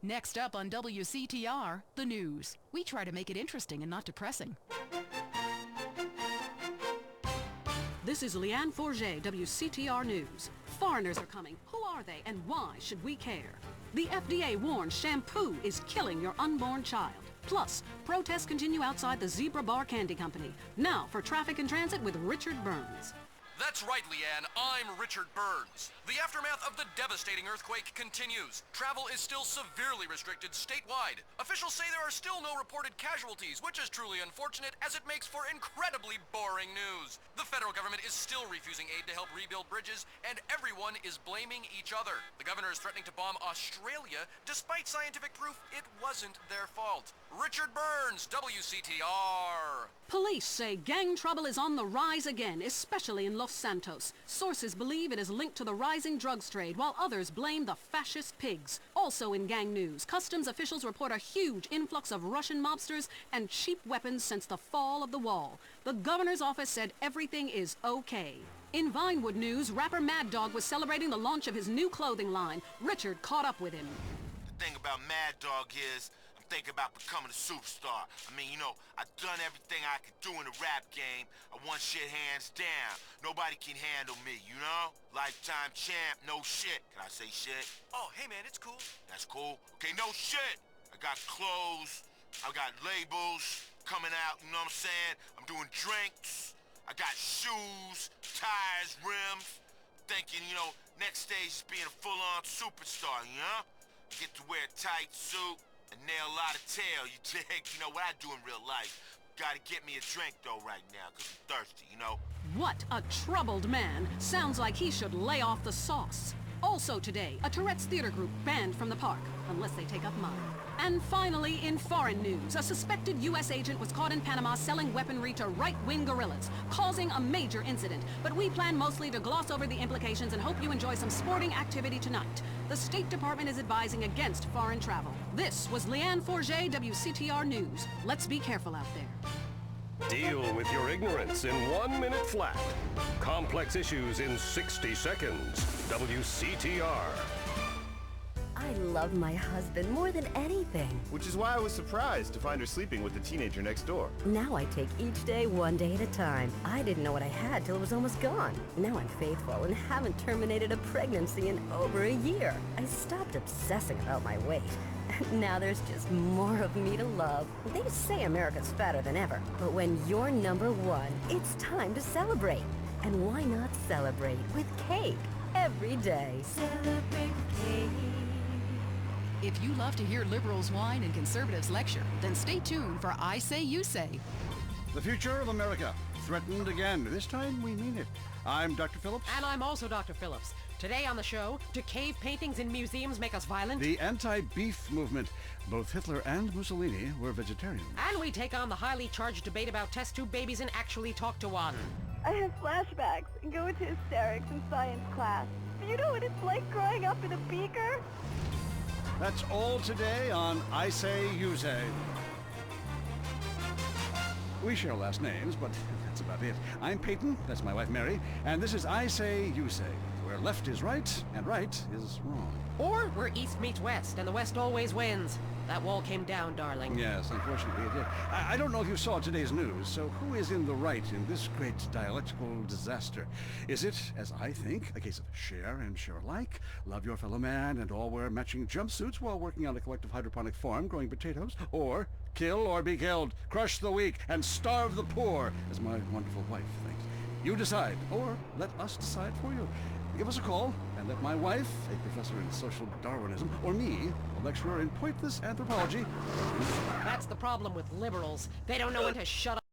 Next up on WCTR, the news. We try to make it interesting and not depressing. This is Leanne Forget, WCTR News. Foreigners are coming. Who are they and why should we care? The FDA warns shampoo is killing your unborn child. Plus, protests continue outside the Zebra Bar Candy Company. Now for Traffic and Transit with Richard Burns. That's right, Leanne. I'm Richard Burns. The aftermath of the devastating earthquake continues. Travel is still severely restricted statewide. Officials say there are still no reported casualties, which is truly unfortunate as it makes for incredibly boring news. The federal government is still refusing aid to help rebuild bridges, and everyone is blaming each other. The governor is threatening to bomb Australia, despite scientific proof it wasn't their fault. Richard Burns, WCTR. Police say gang trouble is on the rise again, especially in Los Santos. Sources believe it is linked to the rising drugs trade, while others blame the fascist pigs. Also in gang news, customs officials report a huge influx of Russian mobsters and cheap weapons since the fall of the wall. The governor's office said everything is okay. In Vinewood news, rapper Mad Dog was celebrating the launch of his new clothing line. Richard caught up with him. The thing about Mad Dog is, I'm thinking about becoming a superstar. I mean, I've done everything I could do in the rap game. I won shit hands down. Nobody can handle me, Lifetime champ, no shit. Can I say shit? Oh, hey man, it's cool. That's cool. Okay, no shit. I got clothes. I got labels coming out, you know what I'm saying? I'm doing drinks. I got shoes, tires, rims. Thinking, next stage is being a full-on superstar, Get to wear a tight suit and nail a lot of tail, you dig? You know what I do in real life. Gotta get me a drink, though, right now, 'cause I'm thirsty, What a troubled man. Sounds like he should lay off the sauce. Also today, a Tourette's theater group banned from the park, unless they take up mine. And finally, in foreign news, a suspected U.S. agent was caught in Panama selling weaponry to right-wing guerrillas, causing a major incident. But we plan mostly to gloss over the implications and hope you enjoy some sporting activity tonight. The State Department is advising against foreign travel. This was Leanne Forget, WCTR News. Let's be careful out there. Deal with your ignorance in 1 minute flat. Complex issues in 60 seconds. WCTR. I love my husband more than anything. Which is why I was surprised to find her sleeping with the teenager next door. Now I take each day one day at a time. I didn't know what I had till it was almost gone. Now I'm faithful and haven't terminated a pregnancy in over a year. I stopped obsessing about my weight. Now there's just more of me to love. They say America's fatter than ever, but when you're number one, it's time to celebrate. And why not celebrate with cake every day? Celebrate cake. If you love to hear liberals whine and conservatives lecture, then stay tuned for I Say, You Say. The future of America, threatened again. This time we mean it. I'm Dr. Phillips. And I'm also Dr. Phillips. Today on the show, do cave paintings in museums make us violent? The anti-beef movement. Both Hitler and Mussolini were vegetarians. And we take on the highly charged debate about test tube babies and actually talk to one. I have flashbacks and go into hysterics in science class. Do you know what it's like growing up in a beaker? That's all today on I Say, You Say. We share last names, but that's about it. I'm Peyton, that's my wife Mary, and this is I Say, You Say, where left is right and right is wrong. Or where east meets west, and the west always wins. That wall came down, darling. Yes, unfortunately it did. I don't know if you saw today's news, so who is in the right in this great dialectical disaster? Is it, as I think, a case of share and share alike, love your fellow man and all wear matching jumpsuits while working on a collective hydroponic farm growing potatoes? Or kill or be killed, crush the weak, and starve the poor, as my wonderful wife thinks? You decide, or let us decide for you. Give us a call, and let my wife, a professor in social Darwinism, or me, a lecturer in pointless anthropology. That's the problem with liberals. They don't know when to shut up.